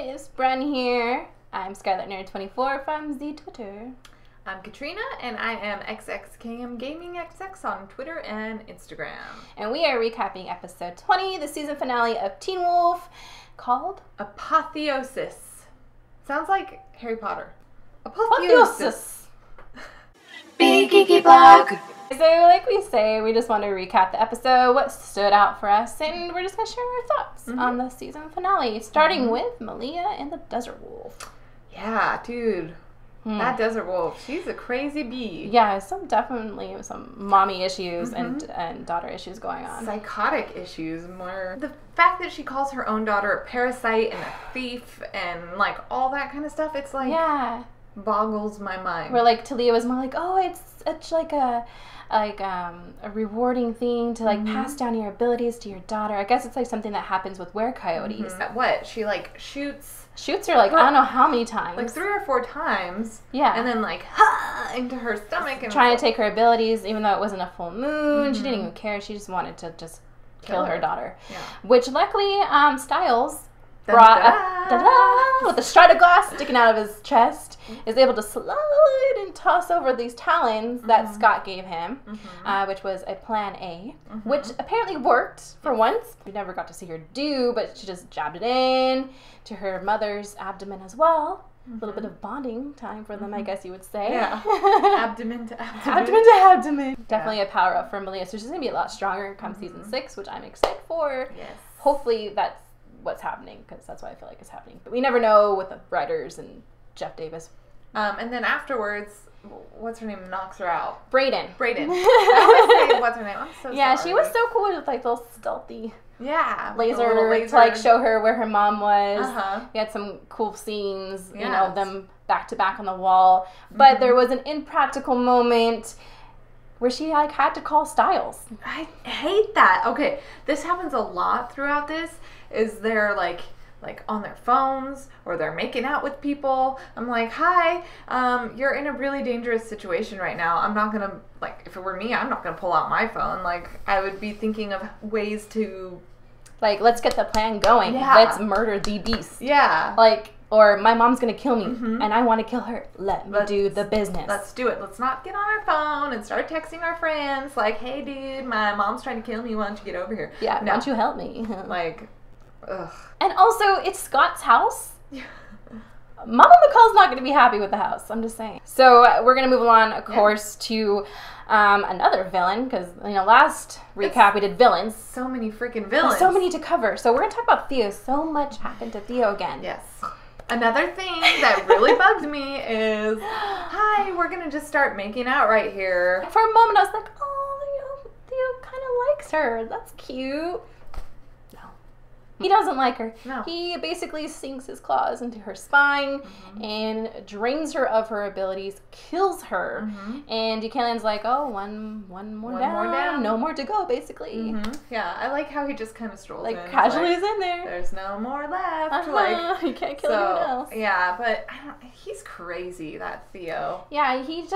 it's Bren here. I'm ScarletNerd24 from the Twitter. I'm Katrina, and I am XXKMGamingXX on Twitter and Instagram. And we are recapping episode 20, the season finale of Teen Wolf, called Apotheosis. Sounds like Harry Potter. Apotheosis. Big Geeky Blog. So, like we say, we just want to recap the episode, what stood out for us, and we're just going to share our thoughts on the season finale, starting with Malia and the Desert Wolf. Yeah, dude. That Desert Wolf, she's a crazy bee. Yeah, definitely some mommy issues and daughter issues going on. Psychotic issues more. The fact that she calls her own daughter a parasite and a thief and like all that kind of stuff, it's like boggles my mind. Where like Talia was more like, oh, it's like a rewarding thing to like pass down your abilities to your daughter. I guess it's like something that happens with were-coyotes. What? She like shoots her like I don't know how many times. Like 3 or 4 times. Yeah. And then like into her stomach and trying to take her abilities even though it wasn't a full moon. She didn't even care. She just wanted to just kill her daughter. Yeah. Which luckily Styles brought up with a shard of glass sticking out of his chest, is able to slide and toss over these talons that Scott gave him, which was a plan A, which apparently worked for once. We never got to see her do, but she just jabbed it in to her mother's abdomen as well. A little bit of bonding time for them, I guess you would say. Yeah. Abdomen to abdomen. Abdomen to abdomen. Definitely a power up for Malia. So she's going to be a lot stronger come season 6, which I'm excited for. Yes. Hopefully that's what's happening, because that's what I feel like is happening. But we never know with the writers and Jeff Davis. And then afterwards, what's her name knocks her out? Brayden. I always say what's her name. I'm so sorry. Yeah, she was so cool with like those stealthy laser to like show her where her mom was. We had some cool scenes, you know, them back to back on the wall. But there was an impractical moment where she like had to call Styles. I hate that. Okay, this happens a lot throughout this. Is they're like on their phones or they're making out with people. I'm like, hi, you're in a really dangerous situation right now. I'm not gonna, like, if it were me, I'm not gonna pull out my phone. Like, I would be thinking of ways to, like, let's get the plan going. Yeah. Let's murder the beast. Yeah. Like, or my mom's gonna kill me and I want to kill her. Let me do the business. Let's do it. Let's not get on our phone and start texting our friends like, hey, dude, my mom's trying to kill me. Why don't you get over here? Yeah, why don't you help me? Like, ugh. And also, it's Scott's house. Mama McCall's not going to be happy with the house. I'm just saying. So we're going to move on, of course, to another villain, because last recap we did villains. So many freaking villains. So many to cover. So we're going to talk about Theo. So much happened to Theo again. Yes. Another thing that really bugged me is, hi, we're going to just start making out right here. For a moment, I was like, oh, Theo kind of likes her. That's cute. He doesn't like her. No. He basically sinks his claws into her spine and drains her of her abilities, kills her. And Deucalion's like, oh, one more down. No more to go, basically. Yeah, I like how he just kind of strolls in. Like, casually is in there. There's no more left. Like, you can't kill anyone else. Yeah, but he's crazy, that Theo. Yeah, he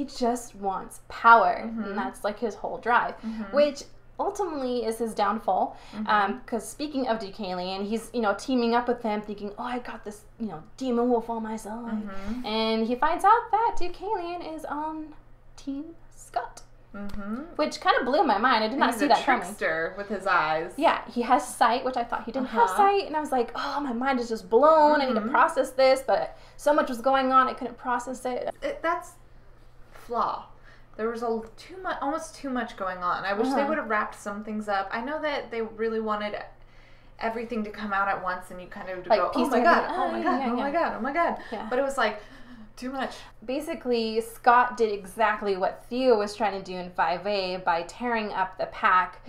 just wants power. And that's like his whole drive. Which ultimately is his downfall, because speaking of Deucalion, he's teaming up with him, thinking, oh, I got this demon wolf on my side, and he finds out that Deucalion is on Team Scott, which kind of blew my mind. I did not see that coming. He's a trickster with his eyes. Yeah, he has sight, which I thought he didn't have sight, and I was like, oh, my mind is just blown. I need to process this, but so much was going on, I couldn't process it. That's flaw. There was almost too much going on. I wish they would have wrapped some things up. I know that they really wanted everything to come out at once and you kind of go, oh my god, oh my god, oh my god, oh my god. But it was like, too much. Basically, Scott did exactly what Theo was trying to do in 5A by tearing up the pack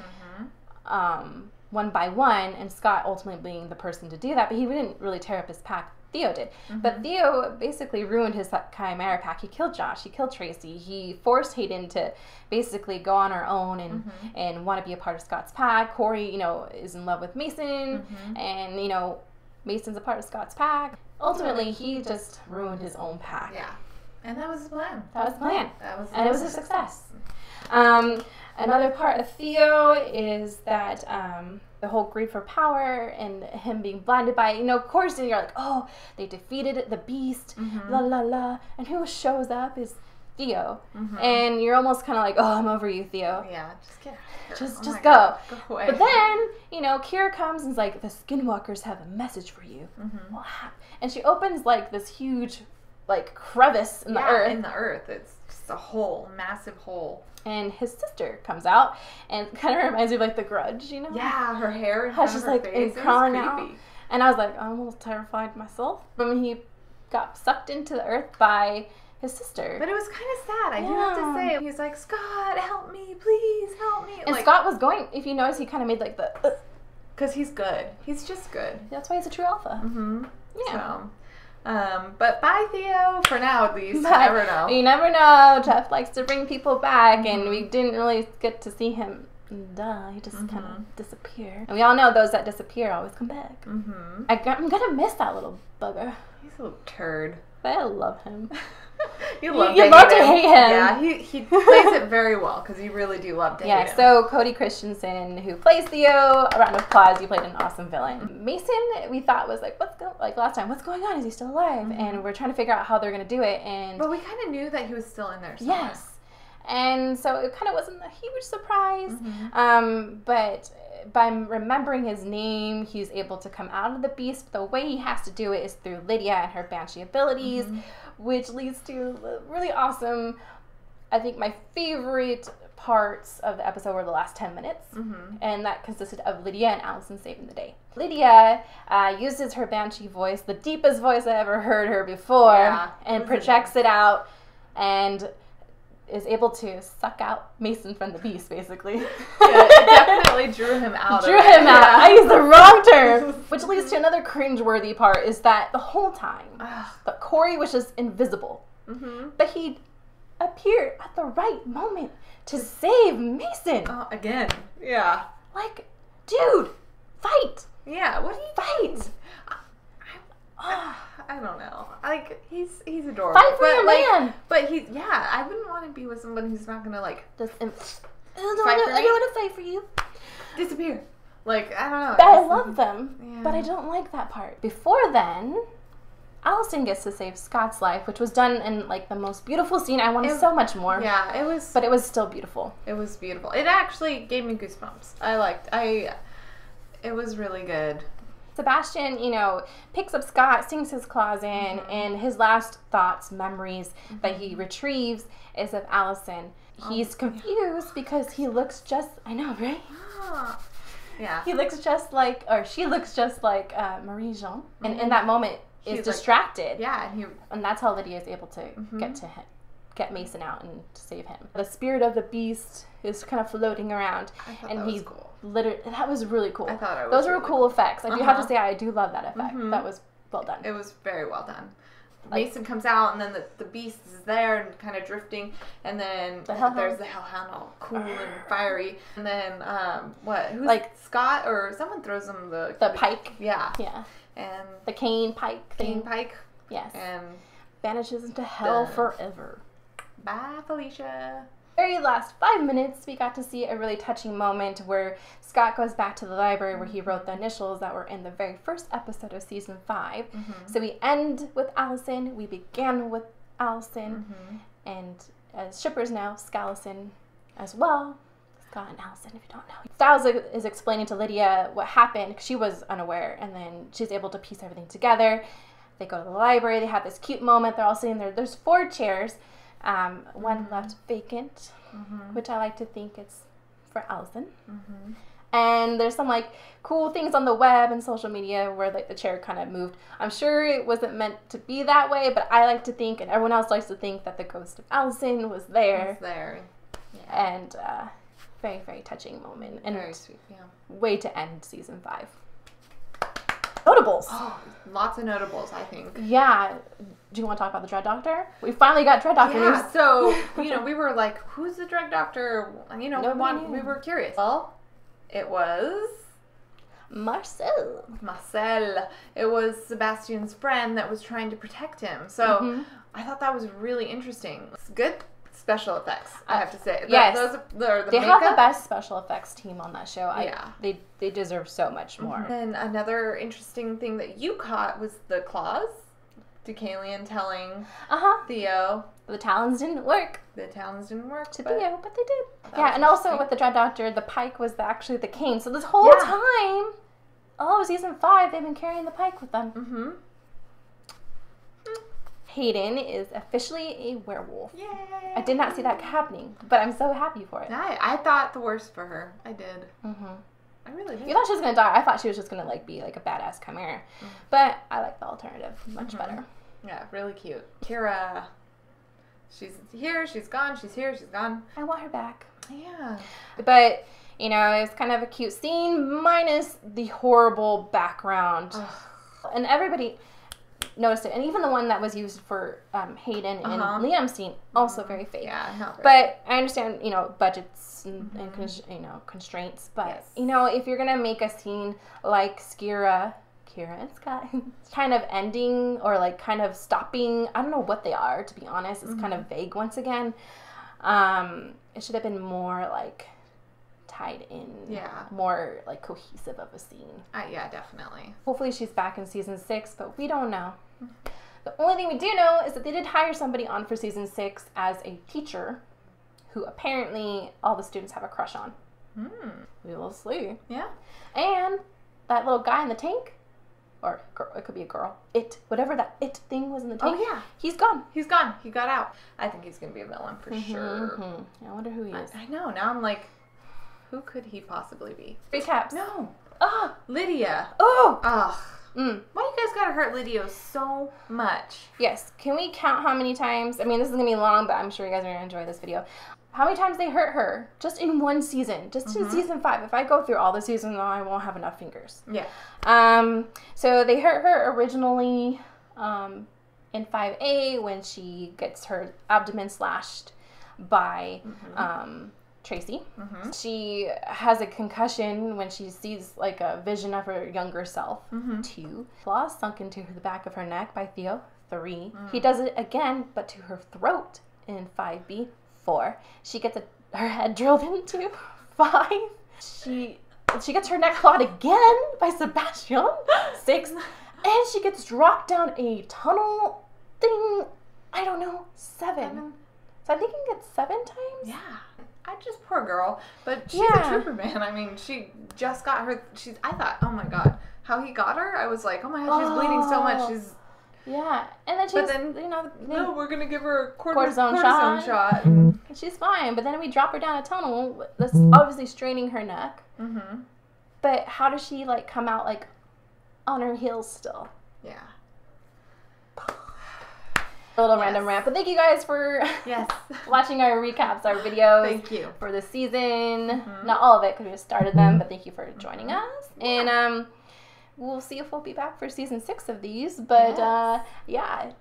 one by one, and Scott ultimately being the person to do that, but he didn't really tear up his pack. Theo did. But Theo basically ruined his Chimera pack. He killed Josh. He killed Tracy. He forced Hayden to basically go on her own and want to be a part of Scott's pack. Corey, is in love with Mason. And, Mason's a part of Scott's pack. Ultimately, he just ruined his own pack. Yeah. And that was his plan. That was his plan. That was and it was a success. Another part of Theo is that the whole greed for power and him being blinded by it. You know, of course, and you're like, oh, they defeated the beast, la la la. And who shows up is Theo. And you're almost kind of like, oh, I'm over you, Theo. Yeah, just get out of here. Just go. Go away. But then, you know, Kira comes and is like, the skinwalkers have a message for you. And she opens like this huge like crevice in the earth. In the earth. It's just a hole, massive hole. And his sister comes out and kind of reminds me of like The Grudge, you know? Yeah, her hair and how she's like face. crawling out. And I was like, I'm a little terrified myself. But when he got sucked into the earth by his sister. But it was kind of sad, I do have to say. He's like, Scott, help me, please help me. And like, Scott was going, if you notice, he kind of made like the... Because he's good. He's just good. That's why he's a true alpha. Yeah. So, but bye, Theo, for now at least. You never know. You never know. Jeff likes to bring people back, and we didn't really get to see him. Duh, he just kind of disappeared. And we all know those that disappear always come back. I'm going to miss that little bugger. He's a little turd. But I love him. You love to hate him. Yeah, he plays it very well because you really do love to hate him. Yeah, so Cody Christensen, who plays Theo, a round of applause. You played an awesome villain. Mason, we thought was like, last time, what's going on? Is he still alive? And we're trying to figure out how they're going to do it. But we kind of knew that he was still in there somewhere. Yes. And so it kind of wasn't a huge surprise. But by remembering his name, he's able to come out of the beast. The way he has to do it is through Lydia and her banshee abilities, which leads to really awesome, I think my favorite parts of the episode were the last 10 minutes. And that consisted of Lydia and Allison saving the day. Lydia uses her banshee voice, the deepest voice I ever heard her before, and projects it out and is able to suck out Mason from the beast, basically. Yeah, it definitely drew him out. I used the wrong term. Which leads to another cringeworthy part, is that the whole time, that Corey was just invisible. But he appeared at the right moment to save Mason. Again. Yeah. Like, dude, fight. Yeah, what do you fight? I don't know. Like, he's adorable. Fight for your man. But I wouldn't want to be with somebody who's not gonna like I don't want to fight for you. Disappear. Like, I don't know. But I love them. But I don't like that part. Before then, Allison gets to save Scott's life, which was done in like the most beautiful scene. I wanted so much more. Yeah, it was. But it was still beautiful. It was beautiful. It actually gave me goosebumps. It was really good. Sebastian, picks up Scott, sinks his claws in, and his last thoughts, memories that he retrieves is of Allison. He's confused because he looks just, I know, right? Yeah. He looks just like, or she looks just like Marie-Jean. And in that moment is distracted. And that's how Lydia is able to get Mason out and to save him. The spirit of the beast is kind of floating around. I thought that was cool. That was really cool. I thought it was Those were really cool effects. I do have to say, I do love that effect. That was well done. It was very well done. Mason comes out, and then the beast is there and kind of drifting, and then there's the hellhound all cool and fiery, and then Scott or someone throws him the pike. Yeah. And the cane pike thing. Yes. And vanishes into hell forever. Bye, Felicia. Very last 5 minutes, we got to see a really touching moment where Scott goes back to the library where he wrote the initials that were in the very first episode of season 5. So we end with Allison, we began with Allison, and as shippers now, Scallison as well. Scott and Allison, if you don't know. Styles is explaining to Lydia what happened, because she was unaware, and then she's able to piece everything together. They go to the library, they have this cute moment, they're all sitting there. There's 4 chairs. One left vacant, which I like to think it's for Allison. And there's some cool things on the web and social media where the chair kind of moved. I'm sure it wasn't meant to be that way, but I like to think, and everyone else likes to think, that the ghost of Allison was there. And very, very touching moment. And very sweet, way to end season 5. Notables. Lots of notables, I think. Yeah. Do you want to talk about the Dread Doctor? We finally got Dread Doctor news. So, we were like, who's the Dread Doctor? We were curious. Well, it was... Marcel. It was Sebastian's friend that was trying to protect him. So, I thought that was really interesting. It's good special effects, I have to say. Yes. Those are the they makeup. have the best special effects team on that show. Yeah. They deserve so much more. And another interesting thing that you caught was the claws. Deucalion telling Theo The talons didn't work the talons didn't work. to Theo, but they did. That Yeah, was and also interesting. with the Dread Doctor, the pike was actually the cane. So this whole time, season 5, they've been carrying the pike with them. Mm-hmm. Hayden is officially a werewolf. Yay! I did not see that happening, but I'm so happy for it. I thought the worst for her. I did. Mm-hmm. I really did. You thought she was gonna die. I thought she was just gonna be like a badass chimera, but I like the alternative much better. Yeah, really cute. Kira, she's here, she's gone, she's here, she's gone. I want her back. Yeah. But it was kind of a cute scene, minus the horrible background, and everybody noticed it, and even the one that was used for Hayden and Liam's scene, also very fake. Yeah, not very. But I understand, budgets and constraints. But if you're gonna make a scene like Kira and Scott kind of ending or like kind of stopping, I don't know what they are, to be honest. It's kind of vague once again. It should have been more like tied in, more like cohesive of a scene. Yeah, definitely. Hopefully she's back in season 6, but we don't know. The only thing we do know is that they did hire somebody on for season 6 as a teacher who apparently all the students have a crush on. We will see. Yeah. And that little guy in the tank, or it could be a girl, whatever that thing was in the tank. Oh, yeah. He's gone. He's gone. He got out. I think he's going to be a villain for sure. I wonder who he is. I know. Now I'm like, who could he possibly be? Recaps. No. Lydia. Oh! Why you guys gotta hurt Lydia so much? Yes. Can we count how many times? I mean, this is going to be long, but I'm sure you guys are going to enjoy this video. How many times they hurt her just in one season? Just in season 5. If I go through all the seasons, I won't have enough fingers. Yeah. So they hurt her originally in 5A when she gets her abdomen slashed by Tracy. She has a concussion when she sees like a vision of her younger self. 2. Claws sunk into the back of her neck by Theo. 3. He does it again, but to her throat in 5B. 4. She gets her head drilled into. 5. She gets her neck clawed again by Sebastian. 6. And she gets dropped down a tunnel thing. I don't know. 7. So I think you can get 7 times. Yeah. Poor girl. But she's a trooper, man. I mean, she just got her. I thought, oh my god, how he got her. I was like, oh my god, she's bleeding so much. She's. Yeah, and then no, we're gonna give her a cortisone shot. And she's fine, but then we drop her down a tunnel that's obviously straining her neck. But how does she come out on her heels still? Yeah. A little random rant, but thank you guys for watching our recaps, our videos. Thank you for the season. Not all of it because we just started them, but thank you for joining us. And we'll see if we'll be back for season 6 of these. But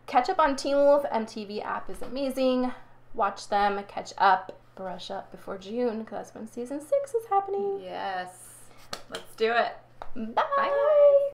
catch up on Teen Wolf. MTV app is amazing. Watch them, catch up, brush up before June because that's when season 6 is happening. Yes. Let's do it. Bye.